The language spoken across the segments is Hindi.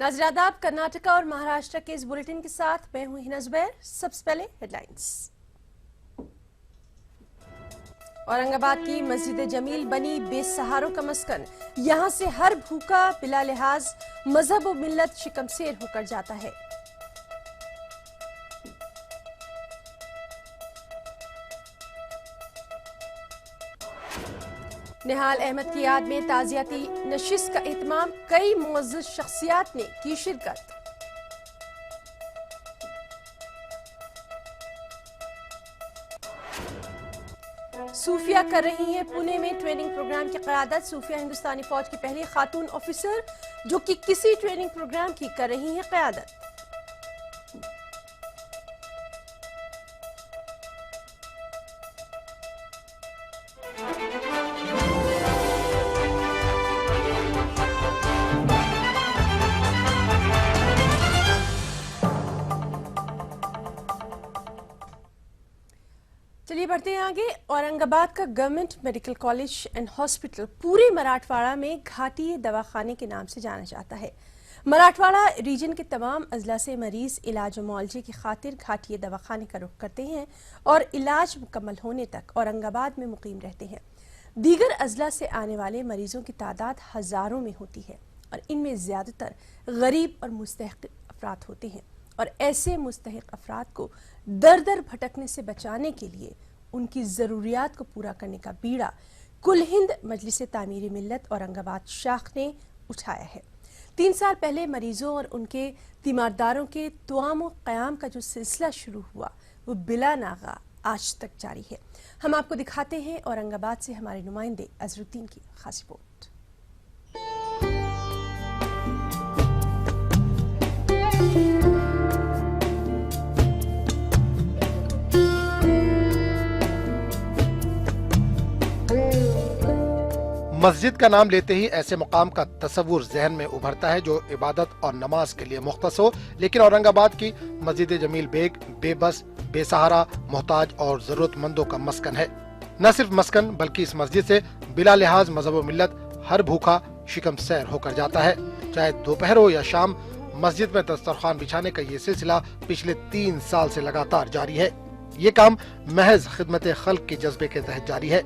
नाज़रीन आदाब, कर्नाटका और महाराष्ट्र के इस बुलेटिन के साथ मैं हूं हिना जुबैर। सबसे पहले हेडलाइंस। औरंगाबाद की मस्जिद जमील बनी बेसहारों का मस्कन। यहां से हर भूखा बिला लिहाज मजहब व मिल्लत शिकमसेर होकर जाता है। निहाल अहमद की याद में ताजियाती नशिस्त का एहतमाम। कई मुअज़्ज़ज़ शख्सियात ने की शिरकत। सूफिया कर रही हैं पुणे में ट्रेनिंग प्रोग्राम की क़यादत। सूफिया हिंदुस्तानी फौज की पहली खातून ऑफिसर जो कि किसी ट्रेनिंग प्रोग्राम की कर रही हैं क़यादत। चलिए बढ़ते हैं आगे। औरंगाबाद का government medical college and hospital पूरे मराठवाड़ा में घाटी दवाखाने के नाम से जाना जाता है। मराठवाड़ा रीजन के तमाम अजला से मरीज इलाज और मुआवजे की खातिर घाटी दवाखाने का रुख करते हैं और इलाज मुकम्मल होने तक औरंगाबाद में मुकीम रहते हैं। दीगर अजला से आने वाले मरीजों की तादाद हजारों में होती है और इनमें ज्यादातर गरीब और मुस्तहिक अफराद होते हैं और ऐसे मुस्तहिक अफराद को दर दर भटकने से बचाने के लिए उनकी ज़रूरियात को पूरा करने का बीड़ा कुल हिंद मजलिस तामीर मिल्लत औरंगाबाद शाख ने उठाया है। 3 साल पहले मरीजों और उनके तीमारदारों के तुआम क़याम का जो सिलसिला शुरू हुआ वो बिला नागा आज तक जारी है। हम आपको दिखाते हैं औरंगाबाद से हमारे नुमाइंदे अजरुद्दीन की खास रिपोर्ट। मस्जिद का नाम लेते ही ऐसे मुकाम का तस्वुर जहन में उभरता है जो इबादत और नमाज के लिए मुख्तस हो, लेकिन औरंगाबाद की मस्जिद जमील बेग बेबस, बेसहारा, मोहताज और जरूरतमंदों का मस्कन है। न सिर्फ मस्कन बल्कि इस मस्जिद से बिला लिहाज मजहब व मिल्लत हर भूखा शिकमसैर होकर जाता है। चाहे दोपहर हो या शाम, मस्जिद में दस्तरखान बिछाने का ये सिलसिला पिछले 3 साल से लगातार जारी है। ये काम महज खिदमत खल्क के जज्बे के तहत जारी है।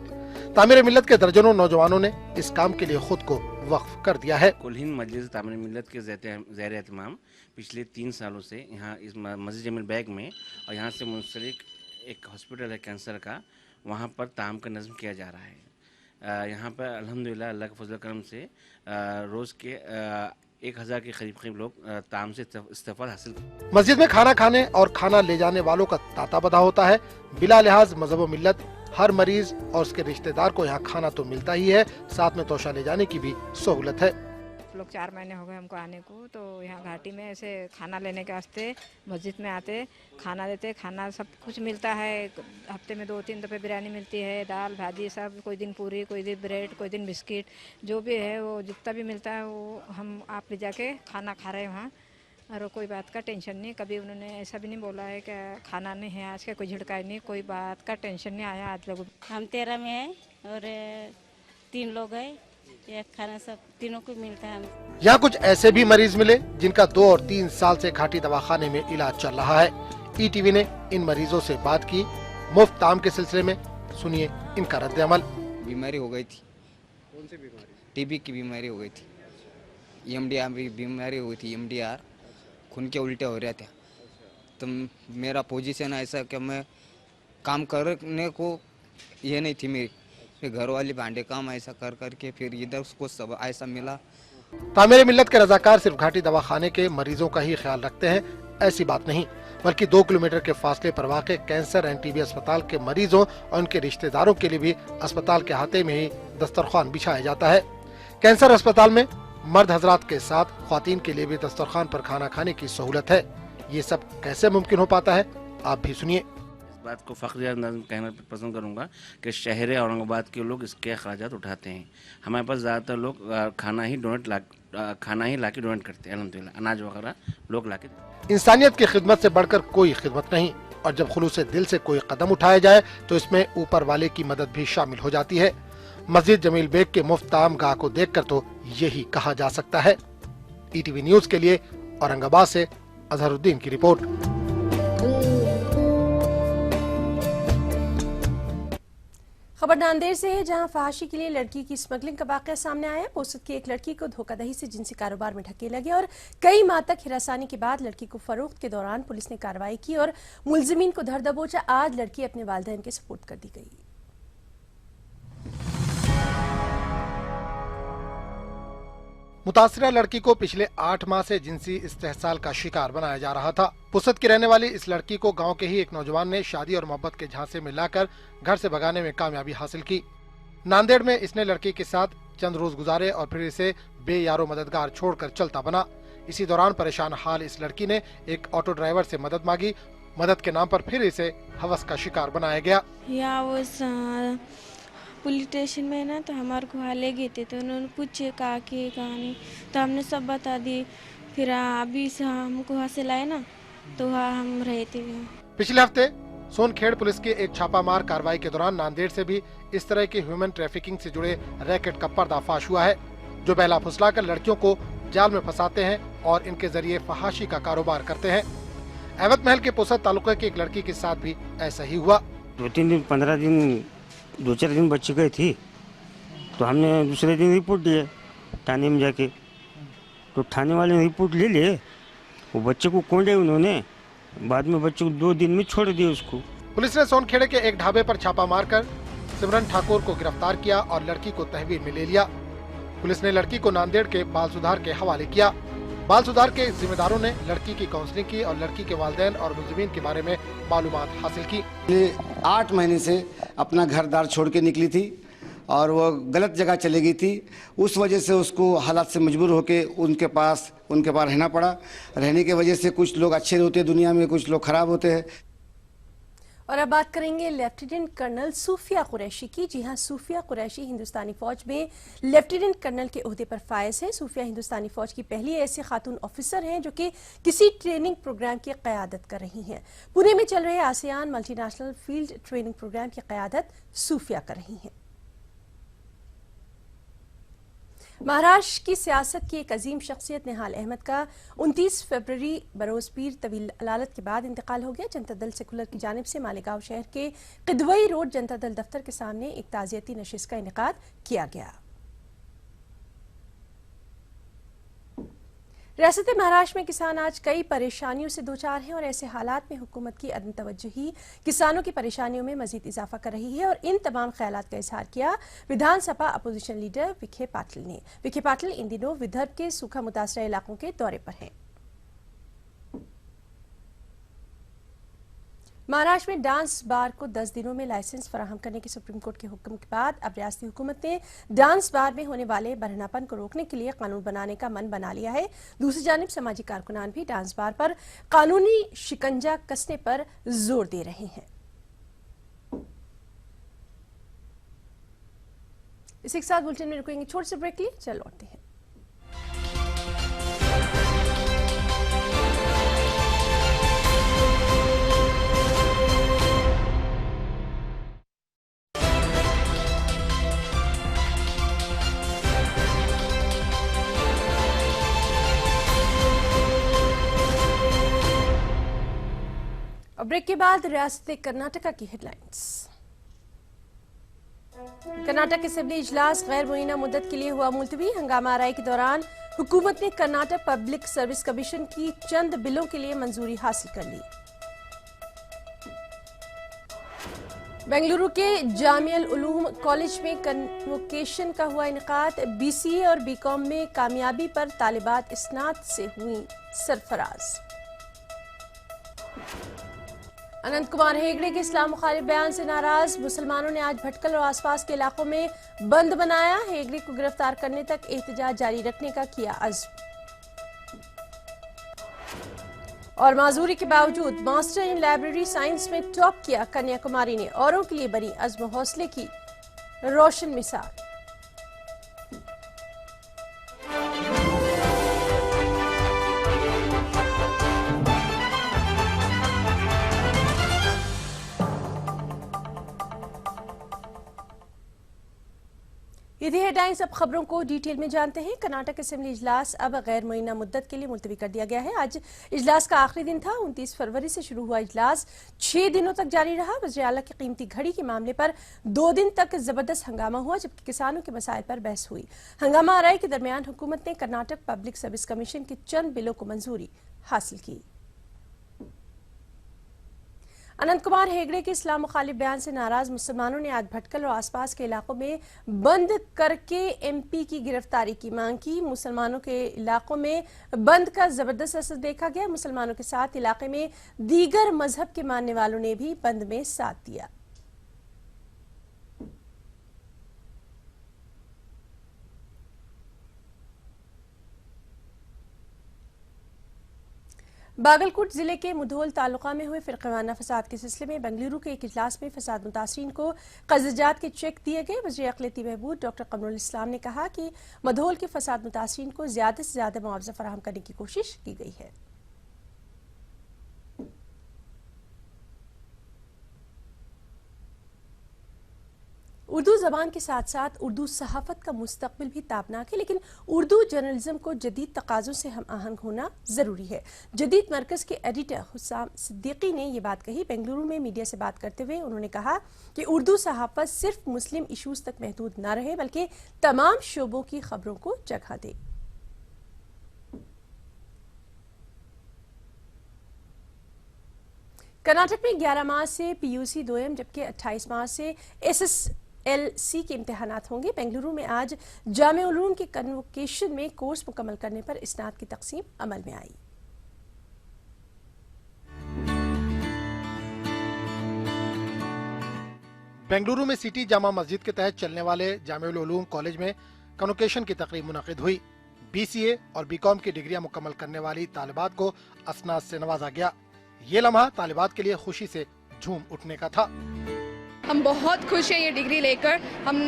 तामीर मिल्लत के दर्जनों नौजवानों ने इस काम के लिए खुद को वक्फ कर दिया है। कुल हिंद मजलिस तामीर मिल्लत के ज़ेर एहतमाम पिछले 3 सालों से यहाँ इस मस्जिद जमील बैग में और यहाँ से मुंसलिक एक हॉस्पिटल है कैंसर का, वहाँ पर ताम का नज़्म किया जा रहा है। यहाँ पर अल्हम्दुलिल्लाह अल्लाह के फजल करम से रोज़ के 1000 के करीब लोग ताम से इस्तेफाद हासिल। मस्जिद में खाना खाने और खाना ले जाने वालों का तांता बंधा होता है। बिला लिहाज मजहब व मिल्लत हर मरीज और उसके रिश्तेदार को यहाँ खाना तो मिलता ही है, साथ में तोशा ले जाने की भी सहूलत है। लोग 4 महीने हो गए हमको आने को, तो यहाँ घाटी में ऐसे खाना लेने के वास्ते मस्जिद में आते, खाना देते, खाना सब कुछ मिलता है। हफ्ते में 2-3 दफ़े बिरयानी मिलती है, दाल भाजी सब, कोई दिन पूरी, कोई दिन ब्रेड, कोई दिन बिस्किट, जो भी है वो जितना भी मिलता है वो हम आप ले जाके खाना खा रहे हैं वहाँ। और कोई बात का टेंशन नहीं, कभी उन्होंने ऐसा भी नहीं बोला है कि खाना नहीं है आज का, कोई झिड़काई नहीं, कोई बात का टेंशन नहीं आया आज लोग। हम 13 में है और 3 लोग हैं, एक खाना सब तीनों को मिलता है। यहाँ कुछ ऐसे भी मरीज मिले जिनका 2 और 3 साल से घाटी दवाखाने में इलाज चल रहा है। ईटीवी ने इन मरीजों से बात की। मुफ्त ताम के सिलसिले में सुनिए इनका रद्द अमल। बीमारी हो गई थी। कौन सी बीमारी? टीबी की बीमारी हो गई थी। एमडीआर बीमारी हुई थी। एमडीआर खून के उल्टे हो रहे थे। तो मेरा पोजीशन ऐसा कि मैं काम करने को ये नहीं थी मेरी, फिर घर वाली भांडे काम ऐसा कर करके फिर इधर उसको सब ऐसा मिला। तामीर मिल्लत के रजाकार सिर्फ घाटी दवाखाने के मरीजों का ही ख्याल रखते हैं, ऐसी बात नहीं, बल्कि 2 किलोमीटर के फासले पर वाक़ कैंसर एंड टीबी अस्पताल के मरीजों और उनके रिश्तेदारों के लिए भी अस्पताल के अहाते में ही दस्तरखान बिछाया जाता है। कैंसर अस्पताल में मर्द हजरात के साथ ख्वातीन के लिए भी दस्तरखान पर खाना खाने की सहूलत है। ये सब कैसे मुमकिन हो पाता है, आप भी सुनिए। इस बात को फ़ख्र कहना पसंद करूँगा कि शहर औरंगाबाद के लोग इसके अखराजात उठाते हैं। हमारे पास ज़्यादातर लोग खाना ही ला के डोनेट करते हैं। अल्हम्दुलिल्लाह अनाज वगैरह लोग ला के। इंसानियत की खिदमत से बढ़कर कोई खिदमत नहीं, और जब खुलूस दिल से कोई कदम उठाया जाए तो इसमें ऊपर वाले की मदद भी शामिल हो जाती है। मस्जिद जमील बेग के मुफ्त ताम गाह को देखकर तो यही कहा जा सकता है। ईटीवी न्यूज के लिए औरंगाबाद से अजहरुद्दीन की रिपोर्ट। खबर नांदेड़ से है, जहां फहाशी के लिए लड़की की स्मगलिंग का वाकया सामने आया। पोसत की एक लड़की को धोखाधड़ी से जिनसी कारोबार में ढकेला गया और कई माह तक हिरासानी के बाद लड़की को फरोख्त के दौरान पुलिस ने कार्रवाई की और मुलजिमीन को धर दबोचा। आज लड़की अपने वालिदैन के सुपुर्द कर दी गई। मुतासिरा लड़की को पिछले 8 माह से जिनसी इस्तेहसाल का शिकार बनाया जा रहा था। पुसद की रहने वाली इस लड़की को गांव के ही एक नौजवान ने शादी और मोहब्बत के झांसे में लाकर घर से भगाने में कामयाबी हासिल की। नांदेड़ में इसने लड़की के साथ चंद रोज गुजारे और फिर इसे बेयारो मददगार छोड़कर चलता बना। इसी दौरान परेशान हाल इस लड़की ने एक ऑटो ड्राइवर से मदद मांगी। मदद के नाम पर फिर इसे हवस का शिकार बनाया गया। पुलिस स्टेशन में ना तो हमारे को वहाँ ले गए थे, तो उन्होंने पूछे कहा कि कहानी, तो हमने सब बता दी। फिर अभी से हमको वहाँ से लाए ना, तो वहाँ हम रहे थे। पिछले हफ्ते सोनखेड़ पुलिस की एक छापामार कार्रवाई के दौरान नांदेड़ से भी इस तरह की ह्यूमन ट्रैफिकिंग से जुड़े रैकेट का पर्दाफाश हुआ है, जो बहला फुसलाकर लड़कियों को जाल में फंसाते हैं और इनके जरिए फहाशी का कारोबार करते हैं। एवत महल के पोसत तालुका की एक लड़की के साथ भी ऐसा ही हुआ। 2-4 दिन बच्ची गई थी, तो हमने दूसरे दिन रिपोर्ट दिए थाने में जाके। तो थाने वाले ने रिपोर्ट ले लिए, वो बच्चे को कोंडे उन्होंने, बाद में बच्चे को 2 दिन में छोड़ दिए उसको। पुलिस ने सोनखेड़े के एक ढाबे पर छापा मारकर सिमरन ठाकुर को गिरफ्तार किया और लड़की को तहवील में ले लिया। पुलिस ने लड़की को नांदेड़ के बाल सुधार के हवाले किया। बाल सुधार के जिम्मेदारों ने लड़की की काउंसलिंग की और लड़की के वालिदैन और मुलजिमीन के बारे में मालूमात हासिल की। 8 महीने से अपना घर दार छोड़ के निकली थी और वो गलत जगह चली गई थी। उस वजह से उसको हालात से मजबूर होके उनके पास रहना पड़ा। रहने की वजह से कुछ लोग अच्छे होते हैं दुनिया में, कुछ लोग खराब होते हैं। और अब बात करेंगे लेफ्टिनेंट कर्नल सूफिया कुरैशी की। जी हां, सूफिया कुरैशी हिंदुस्तानी फौज में लेफ्टिनेंट कर्नल के ओहदे पर फायज है। सूफिया हिंदुस्तानी फौज की पहली ऐसी खातून ऑफिसर हैं जो कि किसी ट्रेनिंग प्रोग्राम की क़यादत कर रही हैं। पुणे में चल रहे ASEAN multinational field training programme की क़यादत सूफिया कर रही हैं। महाराष्ट्र की सियासत की एक अजीम शख्सियत निहाल अहमद का 29 फरवरी बरोज पीर तवील अलालत के बाद इंतकाल हो गया। जनता दल सेकुलर की जानिब से मालेगांव शहर के किदवई रोड जनता दल दफ्तर के सामने एक ताज़ियती नशिस्त का इनेकाद किया गया। रियासत महाराष्ट्र में किसान आज कई परेशानियों से दोचार हैं और ऐसे हालात में हुकूमत की अदम तवज्जुही किसानों की परेशानियों में मजीद इजाफा कर रही है और इन तमाम ख्यालात का इजहार किया विधानसभा अपोजिशन लीडर विखे पाटिल ने। विखे पाटिल इन दिनों विदर्भ के सूखा मुतासरा इलाकों के दौरे पर हैं। महाराष्ट्र में डांस बार को 10 दिनों में लाइसेंस फराहम करने के सुप्रीम कोर्ट के हुक्म के बाद अब रियासती हुकूमत ने डांस बार में होने वाले बरहनापन को रोकने के लिए कानून बनाने का मन बना लिया है। दूसरी जानिब समाजी कारकुनान भी डांस बार पर कानूनी शिकंजा कसने पर जोर दे रहे हैं। इसी के साथ बुलेटिन में रुकेंगे, छोटे से ब्रेक के लिए चल लौटते हैं। और ब्रेक के बाद रियासत कर्नाटका की हेडलाइंस। कर्नाटक असेंबली इजलास गैर मुइना मुद्दत के लिए हुआ मुलतवी। हंगामा आराई के दौरान हुकूमत ने कर्नाटक पब्लिक सर्विस कमीशन की चंद बिलों के लिए मंजूरी हासिल कर ली। बेंगलुरु के जामिया उलूम कॉलेज में कन्वोकेशन का हुआ इनेकाद। बीसीए और बीकॉम में कामयाबी पर तालिबात इस्नात से हुई सरफराज। अनंत कुमार हेगड़े के इस्लाम मुखालिफ बयान से नाराज मुसलमानों ने आज भटकल और आसपास के इलाकों में बंद बनाया। हेगड़े को गिरफ्तार करने तक एहतजाज जारी रखने का किया अज़्म। और माजूरी के बावजूद मास्टर इन लाइब्रेरी साइंस में टॉप किया कन्याकुमारी ने। औरों के लिए बनी अज़्म हौसले की रोशन मिसाल। ये थी हेडलाइंस। अब खबरों को डिटेल में जानते हैं। कर्नाटक असेंबली इजलास अब गैर मुअय्यना मुद्दत के लिए मुलतवी कर दिया गया है। आज इजलास का आखिरी दिन था। 29 फरवरी से शुरू हुआ इजलास 6 दिनों तक जारी रहा। वज़ीर आला की कीमती घड़ी के मामले पर 2 दिन तक जबरदस्त हंगामा हुआ, जबकि किसानों के मसाइल पर बहस हुई। हंगामा आराई के दरमियान हुकूमत ने कर्नाटक पब्लिक सर्विस कमीशन के चंद बिलों को मंजूरी हासिल की। अनंत कुमार हेगड़े के इस्लाम मुखालिफ बयान से नाराज मुसलमानों ने आज भटकल और आसपास के इलाकों में बंद करके एमपी की गिरफ्तारी की मांग की। मुसलमानों के इलाकों में बंद का जबरदस्त असर देखा गया। मुसलमानों के साथ इलाके में दीगर मजहब के मानने वालों ने भी बंद में साथ दिया। बागलकोट जिले के मुधोल तालुका में हुए फिरकावाना फसाद के सिलसिले में बेंगलुरु के एक इजलास में फसाद मुतासरीन को कर्जजात के चेक दिए गए। वज़ीर अक़लियती बहबूद डॉक्टर कमरुल इस्लाम ने कहा कि मुधोल के फसाद मुतासरीन को ज्यादा से ज्यादा मुआवजा फराहम करने की कोशिश की गई है। उर्दू जबान के साथ साथ उर्दू सहाफत का मुस्तकबिल भी ताबनाक है, लेकिन उर्दू जर्नलिज्म को जदीद तकाज़ों से हम आहंग होना ज़रूरी है। जदीद मरकज़ के एडिटर हुसाम सिद्दीकी ने यह बात कही। बेंगलुरु में मीडिया से बात करते हुए उन्होंने कहा कि उर्दू सहाफत सिर्फ मुस्लिम इशूज़ तक महदूद न रहे, बल्कि तमाम शोबों की खबरों को जगह दे। कर्नाटक में 11 मार्च से पीयूसी दोयम जबकि 28 मार्च से SSLC के इम्तिहानात होंगे। बेंगलुरु में आज जामे उलूम के कन्वोकेशन में कोर्स मुकम्मल करने पर इस्नाद की तकसीम अमल में आई। बेंगलुरु में सिटी जामा मस्जिद के तहत चलने वाले जामे उलूम कॉलेज में कन्वोकेशन की तकरीब मुनक़िद हुई। BCA और BCom की डिग्रियां मुकम्मल करने वाली तालिबात को असनाद से नवाजा गया। ये लम्हा तालिबात के लिए खुशी से झूम उठने का था। हम बहुत खुश हैं ये डिग्री लेकर। हम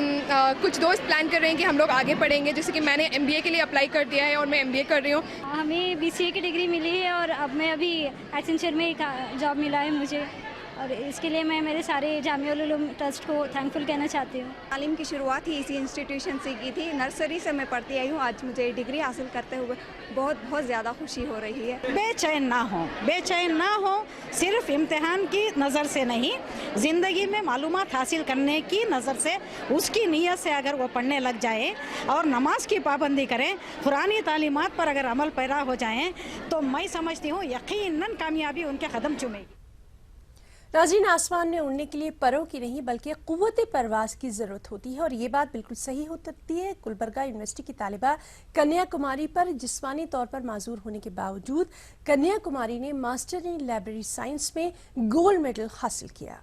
कुछ दोस्त प्लान कर रहे हैं कि हम लोग आगे पढ़ेंगे, जैसे कि मैंने MBA के लिए अप्लाई कर दिया है और मैं MBA कर रही हूँ। हमें BCA की डिग्री मिली है और अब मैं अभी एक्सेंचर में जॉब मिला है मुझे, और इसके लिए मैं मेरे सारे जामिया उलूम ट्रस्ट को थैंकफुल कहना चाहती हूँ। तालीम की शुरुआत ही इसी इंस्टीट्यूशन से की थी। नर्सरी से मैं पढ़ती आई हूँ। आज मुझे डिग्री हासिल करते हुए बहुत ज़्यादा खुशी हो रही है। बेचैन ना हो सिर्फ इम्तिहान की नज़र से नहीं, ज़िंदगी में मालूमात हासिल करने की नज़र से, उसकी नीयत से अगर वो पढ़ने लग जाए और नमाज की पाबंदी करें, कुरानी तालीमात पर अगर अमल पैदा हो जाएं, तो मैं समझती हूँ यकीनन कामयाबी उनके कदम चूमेगी। नाज़रीन, आसमान में उड़ने के लिए परों की नहीं बल्कि क़ुव्वत परवाज़ की ज़रूरत होती है, और ये बात बिल्कुल सही होती है। गुलबर्गा यूनिवर्सिटी की तालिबा कन्याकुमारी पर जिस्मानी तौर पर माजूर होने के बावजूद कन्याकुमारी ने मास्टर इन लाइब्रेरी साइंस में गोल्ड मेडल हासिल किया।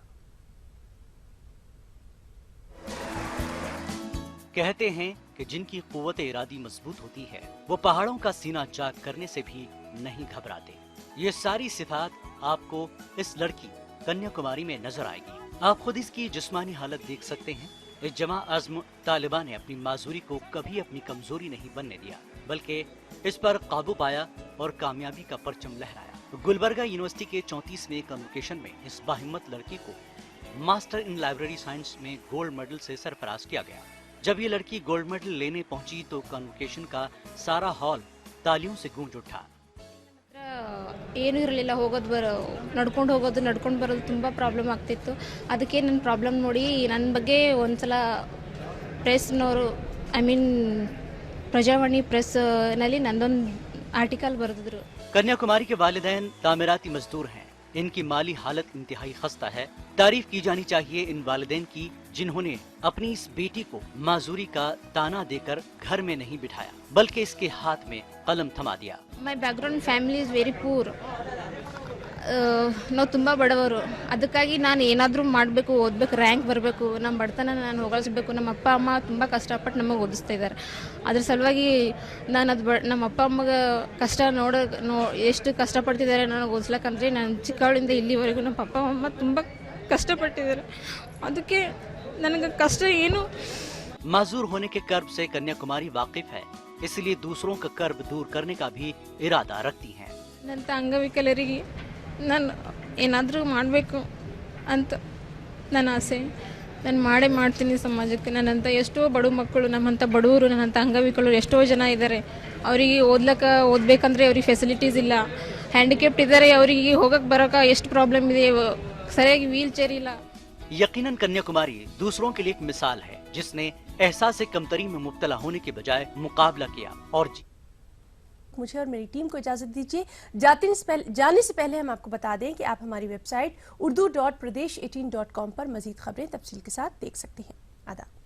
कहते हैं कि जिनकी क़ुव्वत इरादी मजबूत होती है वो पहाड़ों का सीना चाक करने से भी नहीं घबराते। ये सारी सिफात आपको इस लड़की कन्याकुमारी में नजर आएगी। आप खुद इसकी जिस्मानी हालत देख सकते हैं। इस जमा अज़्म तालिबा ने अपनी माजूरी को कभी अपनी कमजोरी नहीं बनने दिया, बल्कि इस पर काबू पाया और कामयाबी का परचम लहराया। गुलबर्गा यूनिवर्सिटी के 34वें कन्वोकेशन में इस बाहिम्मत लड़की को मास्टर इन लाइब्रेरी साइंस में गोल्ड मेडल से सरफराज किया गया। जब ये लड़की गोल्ड मेडल लेने पहुंची तो कन्वोकेशन का सारा हॉल तालियों से गूंज उठा। ಏನೂ ಇರಲಿಲ್ಲ, ನಡ್ಕೊಂಡು ನಡ್ಕೊಂಡು ಬರೋದು ತುಂಬ ಪ್ರಾಬ್ಲಮ್ ಆಗ್ತಿತ್ತು. ಅದಕ್ಕೆ ನನ್ನ ಪ್ರಾಬ್ಲಮ್ ನೋಡಿ ನನ್ನ ಬಗ್ಗೆ ಒಂದ್ಸಲ ಪ್ರೆಸ್ನವರು ಪ್ರಜಾವಾಣಿ ಪ್ರೆಸ್ನಲ್ಲಿ ನಂದೊಂದು आर्टिकल बरदिದ್ರು। कन्याकुमारी के वालिदैन तामीराती मजदूर हैं। इनकी माली हालत इंतहाई खस्ता है। तारीफ की जानी चाहिए इन वालिदैन की जिन्होंने अपनी इस बेटी को माजूरी का ताना देकर घर में नहीं बिठाया, बल्कि इसके हाथ में कलम थमा दिया। My background family is very poor. ನಾವು ತುಂಬ ಬಡವರು, ಅದಕ್ಕಾಗಿ ನಾನು ಏನಾದರೂ ಮಾಡಬೇಕು, ಓದಬೇಕು, ರ್ಯಾಂಕ್ ಬರಬೇಕು, ನಮ್ಮ ಬಡತನ ನಾನು ಹೋಗಲಿಸಬೇಕು. ನಮ್ಮ ಅಪ್ಪ ಅಮ್ಮ ತುಂಬ ಕಷ್ಟಪಟ್ಟು ನಮಗೆ ಓದಿಸ್ತಾ ಇದ್ದಾರೆ. ಅದ್ರ ಸಲುವಾಗಿ ನಾನು ನಮ್ಮ ಅಪ್ಪ ಅಮ್ಮಗೆ ಕಷ್ಟ ಎಷ್ಟು ಕಷ್ಟಪಡ್ತಿದ್ದಾರೆ ನನಗೆ ಓದಿಸ್ಲಿಕ್ಕಂದ್ರೆ, ನಾನು ಚಿಕ್ಕವಳಿಂದ ಇಲ್ಲಿವರೆಗೂ ನಮ್ಮ ಅಪ್ಪ ಅಮ್ಮ ತುಂಬ ಕಷ್ಟಪಟ್ಟಿದ್ದಾರೆ. ಅದಕ್ಕೆ ನನಗೆ ಕಷ್ಟ ಏನು। माजूर होने के कर्ब से कन्याकुमारी वाकिफ है, इसलिए दूसरों का कर्ब दूर करने का भी इरादा रखती हैं। ನನ್ನ ಅಂಗವಿಕಲರಿಗೆ ನಾನು ಏನಾದರೂ ಮಾಡಬೇಕು ಅಂತ ನನ್ನ ಆಸೆ. ನಾನು ಮಾಡೇ ಮಾಡ್ತೀನಿ ಸಮಾಜಕ್ಕೆ. ನನ್ನಂಥ ಎಷ್ಟೋ ಬಡ ಮಕ್ಕಳು, ನಮ್ಮಂಥ ಬಡವರು, ನನ್ನಂಥ ಅಂಗವಿಕಲರು ಎಷ್ಟೋ ಜನ ಇದ್ದಾರೆ. ಅವರಿಗೆ ಓದಬೇಕಂದ್ರೆ ಅವ್ರಿಗೆ ಫೆಸಿಲಿಟೀಸ್ ಇಲ್ಲ, ಹ್ಯಾಂಡಿಕ್ಯಾಪ್ಟ್ ಇದ್ದಾರೆ, ಅವರಿಗೆ ಹೋಗಕ್ಕೆ ಬರೋಕೆ ಎಷ್ಟು ಪ್ರಾಬ್ಲಮ್ ಇದೆ, ಸರಿಯಾಗಿ ವೀಲ್ ಚೇರ್ ಇಲ್ಲ. यकीनन कन्याकुमारी दूसरों के लिए एक मिसाल है जिसने एहसास कमतरी में मुब्तला होने के बजाय मुकाबला किया और मुझे और मेरी टीम को इजाजत दीजिए। जाने से पहले हम आपको बता दें कि आप हमारी वेबसाइट urdu.pradesh18.com पर मजीद खबरें तफसील के साथ देख सकते हैं। आदाब।